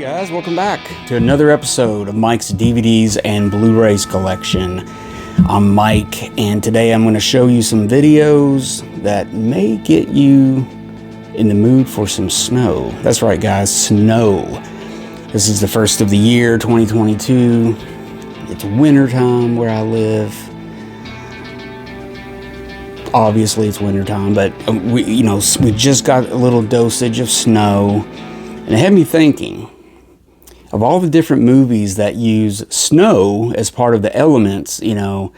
Guys, welcome back to another episode of Mike's DVDs and Blu-rays collection. I'm Mike, and today I'm going to show you some videos that may get you in the mood for some snow. That's right, guys, snow. This is the first of the year, 2022. It's wintertime where I live. Obviously, it's wintertime, but we just got a little dosage of snow, and it had me thinking of all the different movies that use snow as part of the elements, in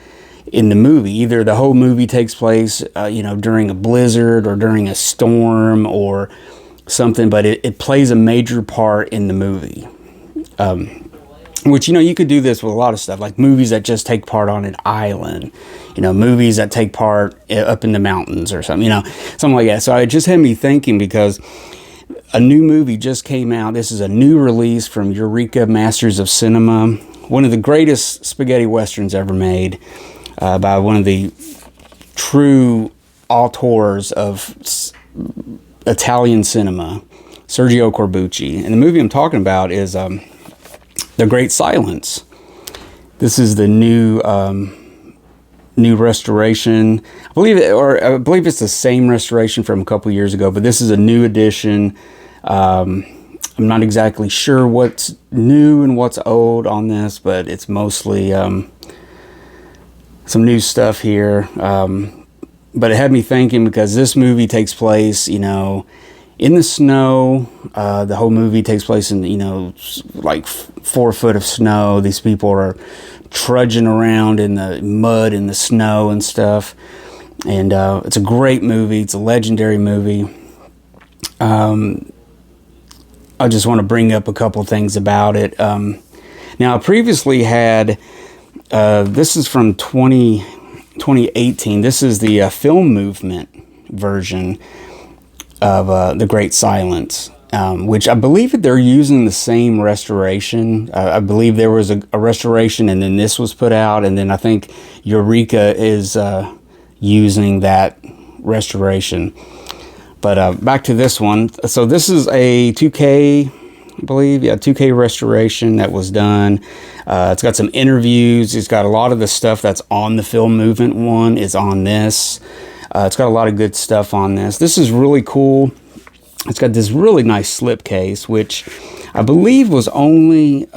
the movie. Either the whole movie takes place, during a blizzard or during a storm or something, but it plays a major part in the movie. Which, you could do this with a lot of stuff, like movies that just take part on an island, movies that take part up in the mountains or something, something like that. So it just had me thinking because a new movie just came out. This is a new release from Eureka Masters of Cinema, one of the greatest spaghetti westerns ever made, by one of the true auteurs of Italian cinema, Sergio Corbucci. And the movie I'm talking about is The Great Silence. This is the new restoration. I believe it's the same restoration from a couple years ago, but this is a new edition. I'm not exactly sure what's new and what's old on this, but it's mostly some new stuff here. But it had me thinking because this movie takes place, in the snow. The whole movie takes place in, like 4 foot of snow. These people are trudging around in the mud and the snow and stuff. And it's a great movie. It's a legendary movie. I just want to bring up a couple things about it. Now, I previously had, this is from 2018. This is the film movement version of The Great Silence, which I believe that they're using the same restoration. I believe there was a restoration and then this was put out, and then I think Eureka is using that restoration. But back to this one. So this is a 2K, I believe, 2K restoration that was done. It's got some interviews. It's got a lot of the stuff that's on the film movement one is on this. It's got a lot of good stuff on this. This is really cool. It's got this really nice slipcase, which I believe was only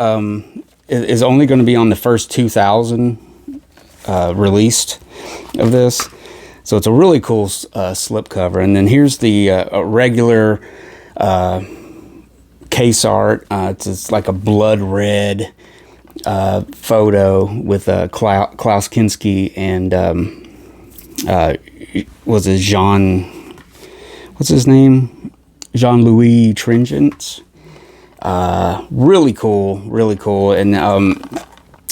is only going to be on the first 2,000 released of this. So it's a really cool slip cover. And then here's the regular case art. It's like a blood red photo with Klaus Kinski and was it what's his name? Jean-Louis Tringent. Really cool. And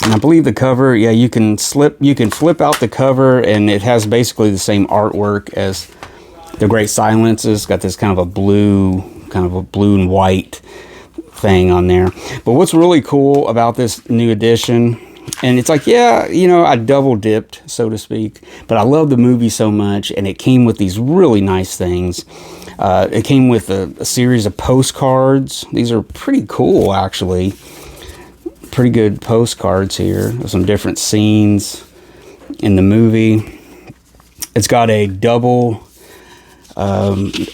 I believe the cover, you can flip out the cover, and it has basically the same artwork as The Great Silence. It's got this kind of a blue and white thing on there. But what's really cool about this new edition, and it's like, I double dipped, so to speak, but I love the movie so much, and it came with these really nice things. It came with a series of postcards. These are pretty cool, actually. Pretty good postcards here of some different scenes in the movie. It's got a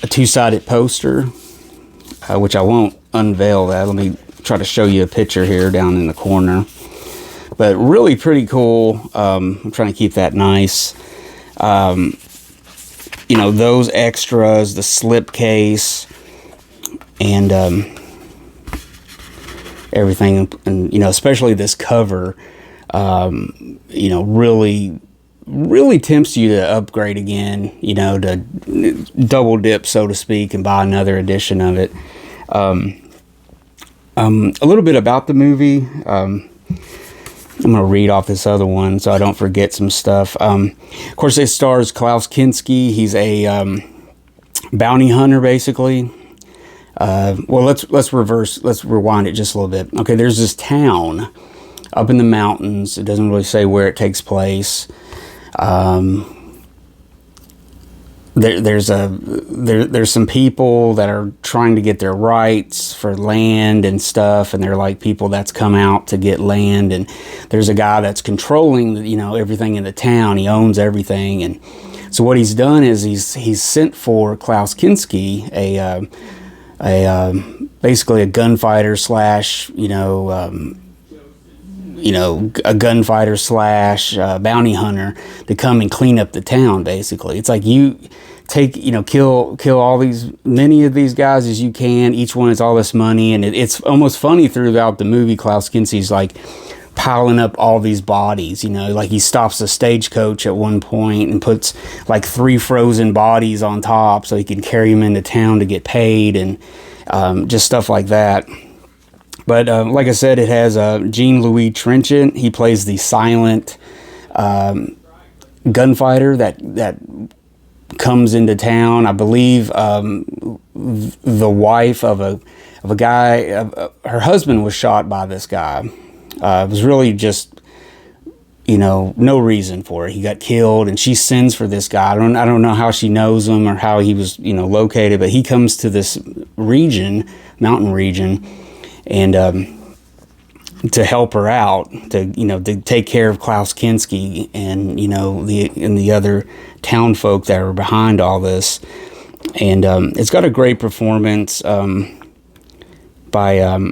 two-sided poster, which I won't unveil that. Let me try to show you a picture here down in the corner. But really pretty cool. I'm trying to keep that nice. Those extras, the slipcase, and everything, and especially this cover, really tempts you to upgrade again, to double dip, so to speak, and buy another edition of it. A little bit about the movie. I'm going to read off this other one so I don't forget some stuff. Of course, it stars Klaus Kinski. He's a bounty hunter, basically. Well, let's rewind it just a little bit. Okay, there's this town up in the mountains. It doesn't really say where it takes place. there's some people that are trying to get their rights for land and stuff, and they're like people that's come out to get land, and there's a guy that's controlling, you know, everything in the town. He owns everything, and so what he's done is he's sent for Klaus Kinski, basically a gunfighter slash, a gunfighter slash bounty hunter to come and clean up the town. Basically, it's like you take, kill many of these guys as you can. Each one has all this money, and it's almost funny throughout the movie. Klaus Kinski's like piling up all these bodies, like he stops a stagecoach at one point and puts like 3 frozen bodies on top so he can carry them into town to get paid, and just stuff like that. But like I said, it has Jean-Louis Trenchant. He plays the silent gunfighter that comes into town. I believe the wife of a guy, her husband was shot by this guy. It was really just, no reason for it. He got killed, and she sends for this guy. I don't know how she knows him or how he was, located, but he comes to this mountain region, and to help her out, to take care of Klaus Kinski and the other town folk that are behind all this. And it's got a great performance by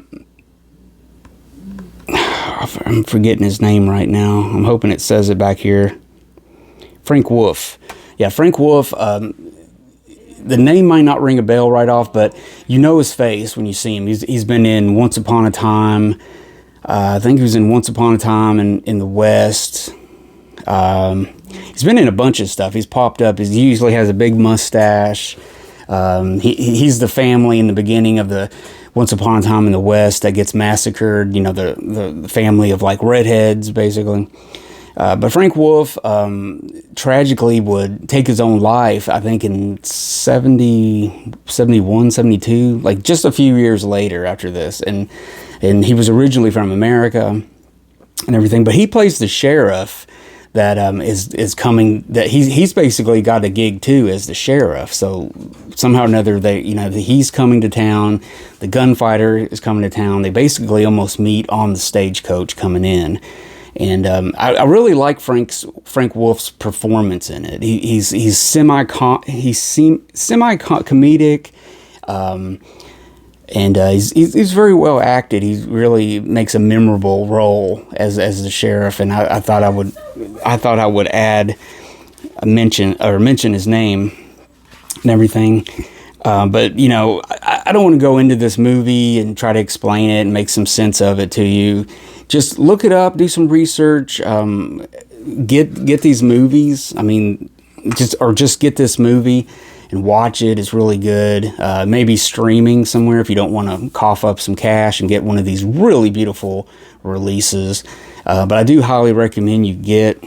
I'm forgetting his name right now. I'm hoping it says it back here. Frank Wolf. Yeah, Frank Wolf. The name might not ring a bell right off, but you know his face when you see him. He's been in Once Upon a Time. I think he was in Once Upon a Time in the West. He's been in a bunch of stuff. He's popped up. He usually has a big mustache. He's the family in the beginning of the Once Upon a Time in the West that gets massacred. The family of like redheads, basically. But Frank Wolf tragically would take his own life, I think in 70, 71, 72, like just a few years later after this. And he was originally from America and everything, but he plays the sheriff that is coming, that he's basically got a gig too as the sheriff. So somehow or another, he's coming to town, the gunfighter is coming to town. They basically almost meet on the stagecoach coming in. And I really like Frank Wolf's performance in it. He's semi comedic, and he's very well acted. He really makes a memorable role as the sheriff. And I thought I would mention his name and everything. But I don't want to go into this movie and try to explain it and make some sense of it to you. Just look it up, do some research, get these movies. I mean, just get this movie and watch it. It's really good. Maybe streaming somewhere if you don't want to cough up some cash and get one of these really beautiful releases. But I do highly recommend you get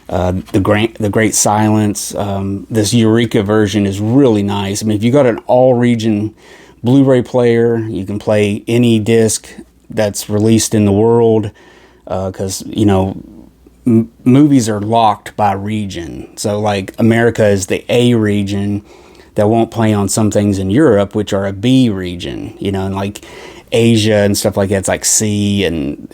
the Great Silence. This Eureka version is really nice. I mean, if you got an all-region Blu-ray player, you can play any disc that's released in the world, because movies are locked by region. So like America is the A region that won't play on some things in Europe, which are a B region, and like Asia and stuff like that, it's like C, and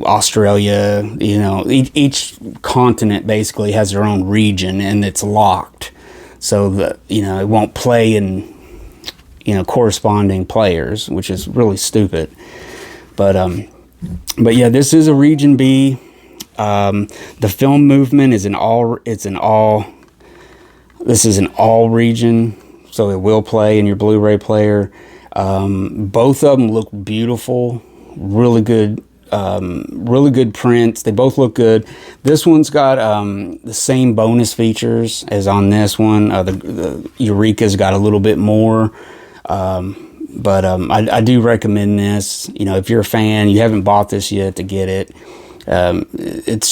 Australia, each continent basically has their own region, and it's locked, so that it won't play in corresponding players, which is really stupid. But yeah, this is a region B. The film movement is this is an all region, so it will play in your Blu-ray player. Both of them look beautiful, really good prints. They both look good. This one's got the same bonus features as on this one. The Eureka's got a little bit more. But I do recommend this. If you're a fan, you haven't bought this yet, to get it. It's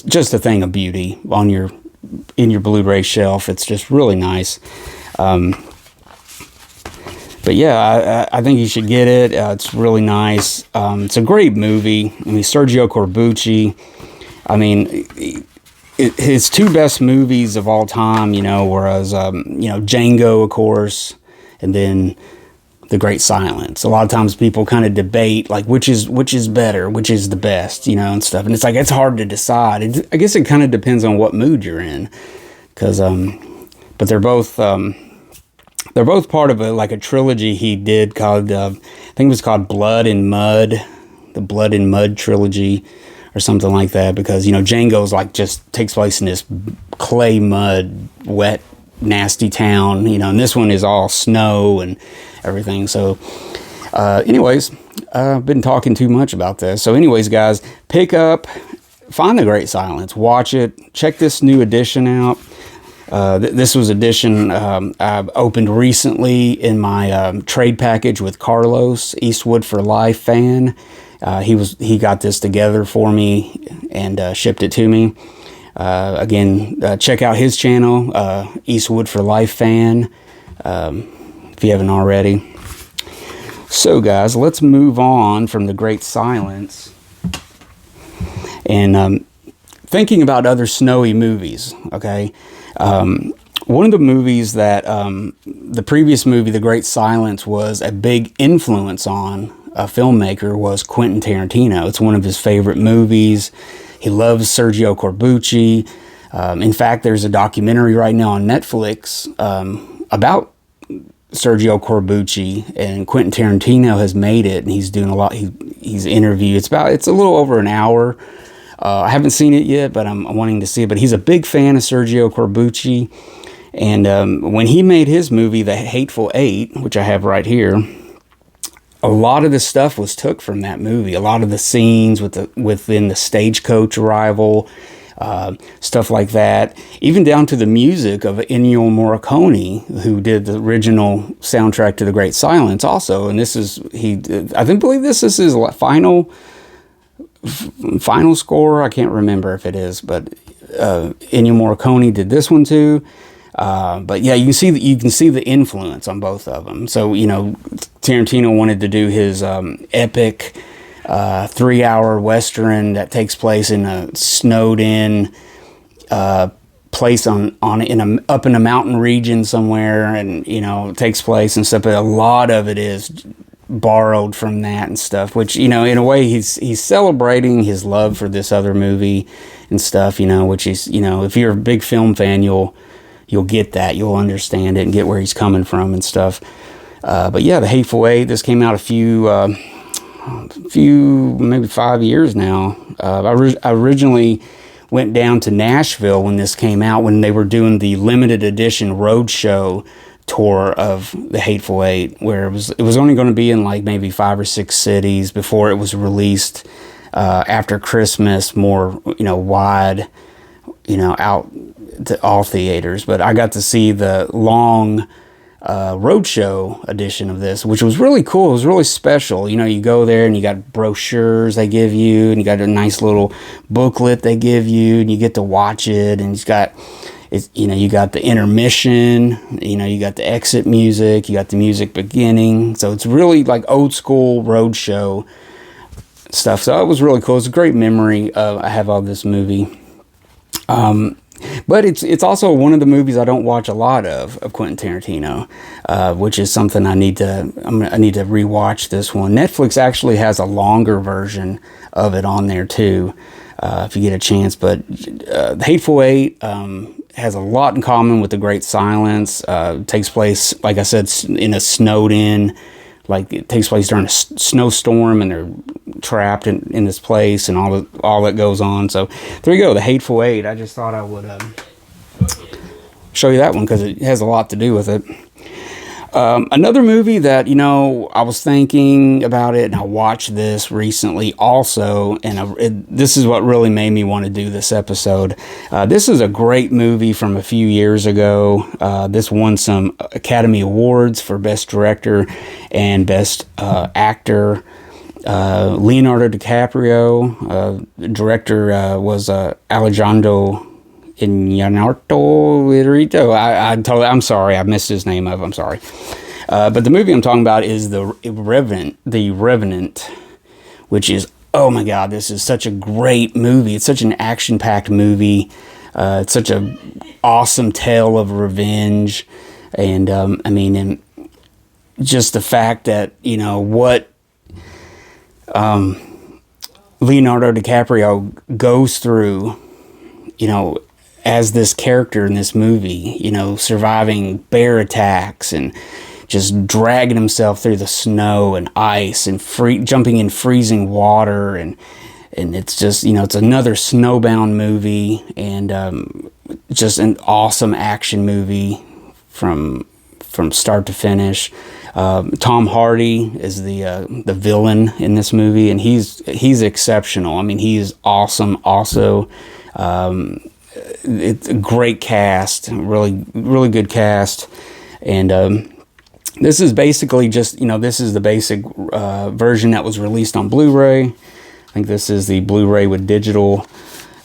just a thing of beauty in your Blu-ray shelf. It's just really nice. But yeah, I think you should get it. It's really nice. It's a great movie. I mean, Sergio Corbucci. I mean, his two best movies of all time, you know, whereas, you know, Django, of course, and then The Great Silence. A lot of times people kind of debate, like, which is better, which is the best, you know, and stuff. And it's like, it's hard to decide. I guess it kind of depends on what mood you're in. Because, but they're both part of a trilogy he did called, I think it was called Blood and Mud, the Blood and Mud trilogy, or something like that. Because, you know, Django's like just takes place in this clay mud, wet, nasty town, you know, and this one is all snow and everything. So, anyways, I've been talking too much about this. So, anyways, guys, find The Great Silence, watch it, check this new edition out. This was edition I opened recently in my trade package with Carlos, Eastwood for Life fan. He got this together for me and shipped it to me. Again, check out his channel, Eastwood for Life fan, if you haven't already. So, guys, let's move on from The Great Silence and thinking about other snowy movies. Okay. One of the movies that the previous movie, The Great Silence, was a big influence on a filmmaker was Quentin Tarantino. It's one of his favorite movies. He loves Sergio Corbucci. In fact, there's a documentary right now on Netflix about Sergio Corbucci, and Quentin Tarantino has made it, and he's doing a lot. He's interviewed. It's a little over an hour. I haven't seen it yet, but I'm wanting to see it. But he's a big fan of Sergio Corbucci. And when he made his movie, The Hateful Eight, which I have right here, a lot of the stuff was took from that movie. A lot of the scenes within the stagecoach arrival, stuff like that. Even down to the music of Ennio Morricone, who did the original soundtrack to The Great Silence also. And I believe this is his final score. I can't remember if it is, but Ennio Morricone did this one too. But yeah, you can see the influence on both of them. So, you know, Tarantino wanted to do his epic 3-hour Western that takes place in a snowed-in place up in a mountain region somewhere, and, you know, it takes place and stuff. But a lot of it is borrowed from that and stuff, which, you know, in a way he's celebrating his love for this other movie and stuff, you know, which is, you know, if you're a big film fan, you'll get that, you'll understand it and get where he's coming from and stuff. But yeah, The Hateful Eight, this came out a few maybe 5 years now. I originally went down to Nashville when this came out, when they were doing the limited edition roadshow tour of The Hateful Eight, where it was only going to be in like maybe 5 or 6 cities before it was released after Christmas, more, you know, wide, you know, out to all theaters. But I got to see the long roadshow edition of this, which was really cool. It was really special. You know, you go there and you got brochures they give you, and you got a nice little booklet they give you, and you get to watch it, and you know, you got the intermission, you know, you got the exit music, you got the music beginning. So it's really like old school roadshow stuff. So it was really cool. It's a great memory I have of this movie. But it's also one of the movies I don't watch a lot of Quentin Tarantino, which is something I need to rewatch this one. Netflix actually has a longer version of it on there too, if you get a chance. But The Hateful Eight has a lot in common with The Great Silence. It takes place, like I said, in a snowed-in, like it takes place during a snowstorm, and they're trapped in this place, and all that goes on. So there you go, The Hateful Eight. I just thought I would show you that one because it has a lot to do with it. Another movie that, you know, I was thinking about it, and I watched this recently also, and this is what really made me want to do this episode. This is a great movie from a few years ago. This won some Academy Awards for Best Director and Best Actor. Leonardo DiCaprio. Director was Alejandro Iñárritu. I'm sorry, I missed his name up. I'm sorry. But the movie I'm talking about is The Revenant, which is, oh my God, this is such a great movie. It's such an action-packed movie. It's such a awesome tale of revenge, and I mean, and just the fact that, you know, what Leonardo DiCaprio goes through, you know, as this character in this movie, you know, surviving bear attacks and just dragging himself through the snow and ice and jumping in freezing water, and it's just, you know, it's another snowbound movie, and just an awesome action movie from start to finish. Tom Hardy is the villain in this movie, and he's exceptional. I mean, he's awesome. Also, it's a great cast, really good cast, and this is basically just, you know, this is the basic version that was released on Blu-ray. I think this is the Blu-ray with digital.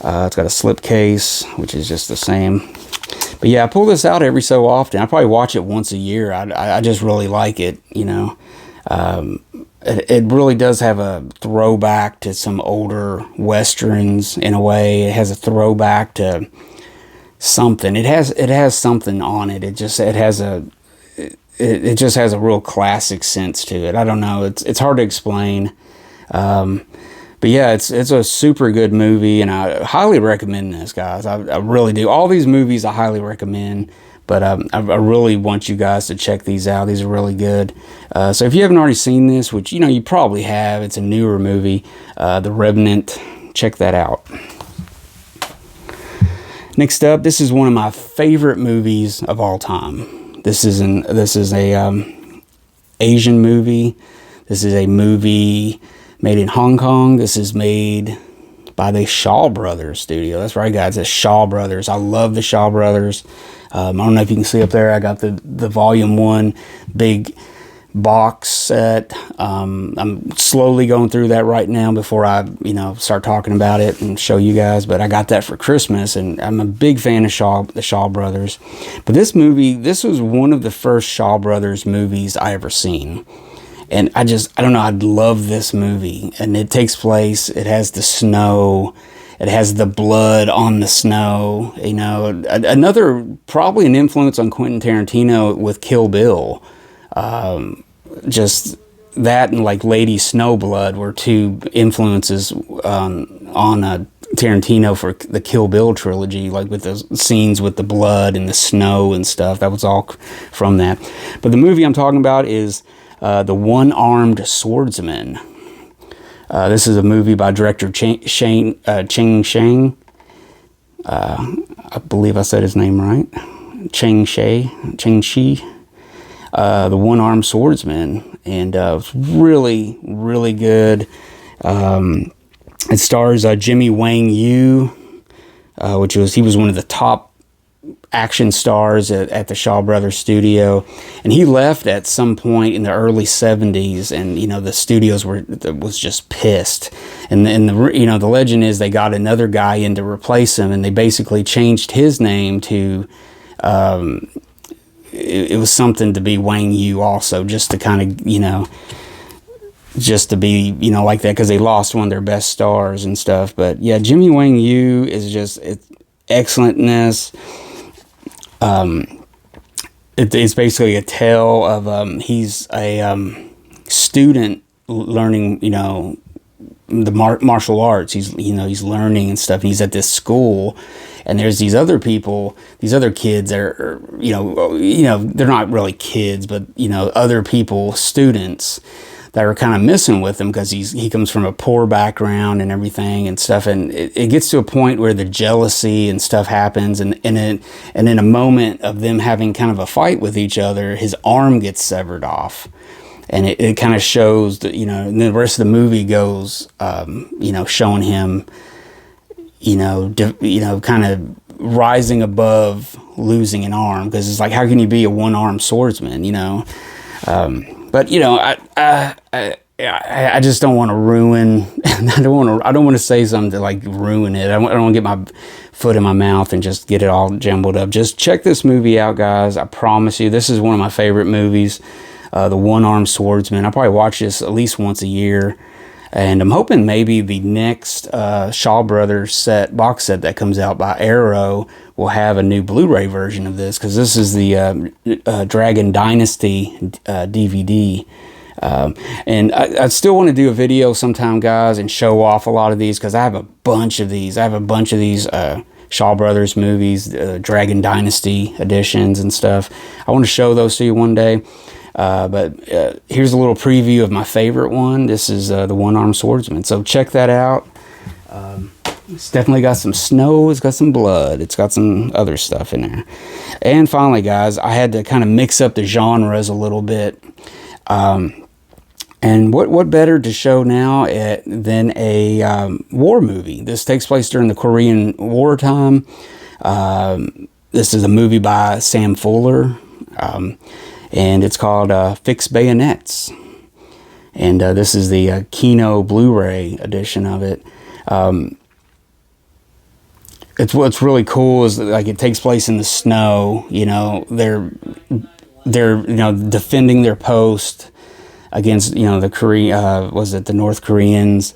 It's got a slipcase, which is just the same. But yeah, I pull this out every so often. I probably watch it once a year. I just really like it, you know. It really does have a throwback to some older Westerns in a way. It has a throwback to something. It has something on it. It just has a real classic sense to it. I don't know. It's hard to explain. But yeah, it's a super good movie, and I highly recommend this, guys. I really do. All these movies I highly recommend, but I really want you guys to check these out. These are really good. So if you haven't already seen this, which, you know, you probably have, it's a newer movie, The Remnant. Check that out. Next up, this is one of my favorite movies of all time. This is a Asian movie. This is a movie made in Hong Kong. This is made by the Shaw Brothers studio. That's right, guys. It's Shaw Brothers. I love the Shaw Brothers. I don't know if you can see up there. I got the Volume 1 big box set. I'm slowly going through that right now before I, you know, start talking about it and show you guys. But I got that for Christmas, and I'm a big fan of the Shaw Brothers. But this movie, this was one of the first Shaw Brothers movies I ever seen. And I don't know, I love this movie. And it takes place, it has the snow, it has the blood on the snow. You know, another, probably an influence on Quentin Tarantino with Kill Bill. Just that and like Lady Snowblood were two influences on Tarantino for the Kill Bill trilogy, like with the scenes with the blood and the snow and stuff. That was all from that. But the movie I'm talking about is the One Armed Swordsman. This is a movie by director Cheng Shang. I believe I said his name right. Cheng Shi. The One Armed Swordsman. And it's really, really good. It stars Jimmy Wang Yu, he was one of the top action stars at the Shaw Brothers studio, and he left at some point in the early 70s, and, you know, the studios was just pissed, and the you know, the legend is they got another guy in to replace him, and they basically changed his name to it was something to be Wang Yu also, just to kind of, you know, just to be, you know, like that, because they lost one of their best stars and stuff. But yeah, Jimmy Wang Yu is just excellentness. It's basically a tale of he's a student learning, you know, the martial arts. He's learning and stuff. And he's at this school, and there's these other people, these other kids that are, you know, they're not really kids, but, you know, other people, students that are kind of messing with him because he comes from a poor background and everything and stuff, and it gets to a point where the jealousy and stuff happens, and in a moment of them having kind of a fight with each other, his arm gets severed off, and it kind of shows that, you know, and the rest of the movie goes, you know, showing him, you know, kind of rising above losing an arm, because it's like, how can you be a one-armed swordsman, you know? But, you know, I just don't want to ruin. I don't want to say something to like ruin it. I don't want to get my foot in my mouth and just get it all jumbled up. Just check this movie out, guys. I promise you, this is one of my favorite movies. The One Armed Swordsman. I probably watch this at least once a year. And I'm hoping maybe the next Shaw Brothers box set that comes out by Arrow will have a new Blu-ray version of this, because this is the Dragon Dynasty DVD. And I still want to do a video sometime, guys, and show off a lot of these, because I have a bunch of these. I have a bunch of these Shaw Brothers movies, Dragon Dynasty editions and stuff. I want to show those to you one day. But here's a little preview of my favorite one. This is the One Armed Swordsman. So check that out. It's definitely got some snow. It's got some blood. It's got some other stuff in there. And finally, guys, I had to kind of mix up the genres a little bit. And what better to show now than a war movie? This takes place during the Korean War time. This is a movie by Sam Fuller. And it's called Fix Bayonets. And this is the Kino Blu-ray edition of it. What's really cool is that, like, it takes place in the snow. You know, they're defending their post against, the North Koreans.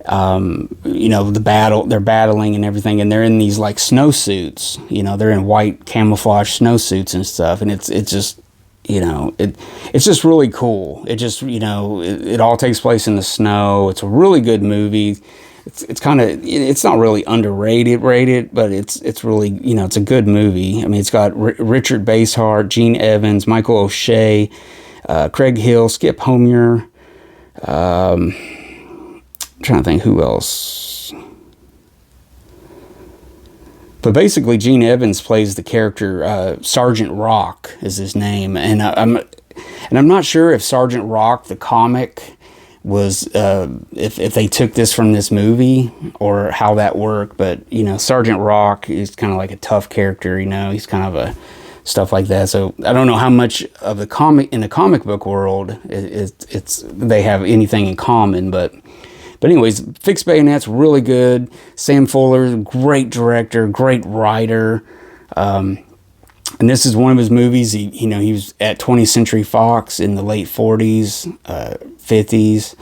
They're battling and everything, and they're in these like snowsuits. They're in white camouflage snowsuits and stuff, and it's just, it's just really cool. It just, it all takes place in the snow. It's a really good movie. It's kind of, it's not really rated, but it's really, it's a good movie. I mean, it's got Richard Basehart, Gene Evans, Michael O'Shea, Craig Hill, Skip Homer. I'm trying to think who else. But basically, Gene Evans plays the character Sergeant Rock is his name, and I'm not sure if Sergeant Rock the comic was if they took this from this movie or how that worked. But Sergeant Rock is kind of like a tough character. He's kind of a stuff like that. So I don't know how much of the comic book world they have anything in common, but anyways, Fix Bayonets, really good. Sam Fuller, great director, great writer. And this is one of his movies. He was at 20th Century Fox in the late 40s, 50s,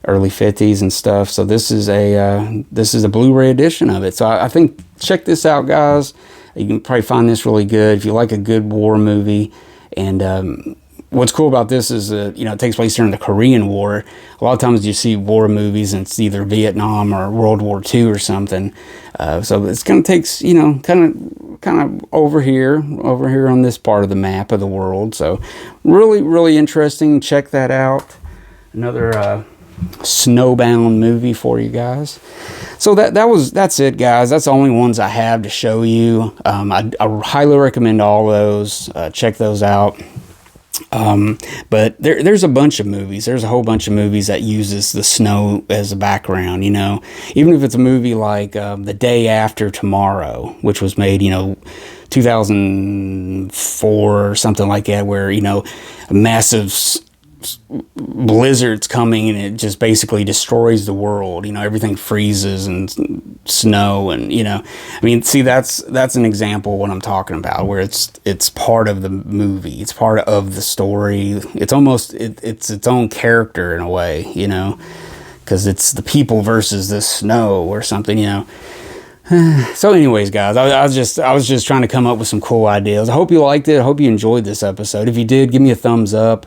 early 50s and stuff. So this is a Blu-ray edition of it. So I think check this out, guys. You can probably find this really good if you like a good war movie. And what's cool about this is, it takes place during the Korean War. A lot of times you see war movies and it's either Vietnam or World War II or something. So it's kind of takes, kind of over here on this part of the map of the world. So really, really interesting. Check that out. Another snowbound movie for you guys. So that's it, guys. That's the only ones I have to show you. I highly recommend all those. Check those out. But there's a bunch of movies. There's a whole bunch of movies that uses the snow as a background, even if it's a movie like The Day After Tomorrow, which was made, 2004 or something like that, where, a massive blizzard's coming and it just basically destroys the world. Everything freezes and snow, and see, that's an example of what I'm talking about, where it's part of the movie, it's part of the story. It's almost it's its own character in a way, because it's the people versus the snow or something. So anyways, guys, I was just trying to come up with some cool ideas. I hope you liked it. I hope you enjoyed this episode. If you did, give me a thumbs up.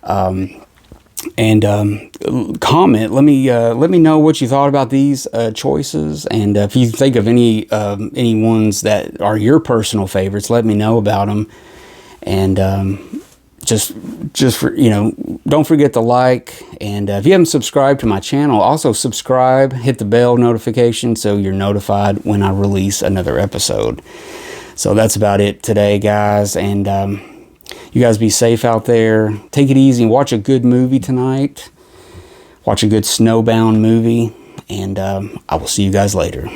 And comment. Let me know what you thought about these choices, and if you think of any ones that are your personal favorites, let me know about them. And just for, don't forget to like, and if you haven't subscribed to my channel, also subscribe, hit the bell notification so you're notified when I release another episode. So that's about it today, guys, and you guys be safe out there. Take it easy and watch a good movie tonight. Watch a good snowbound movie. And I will see you guys later.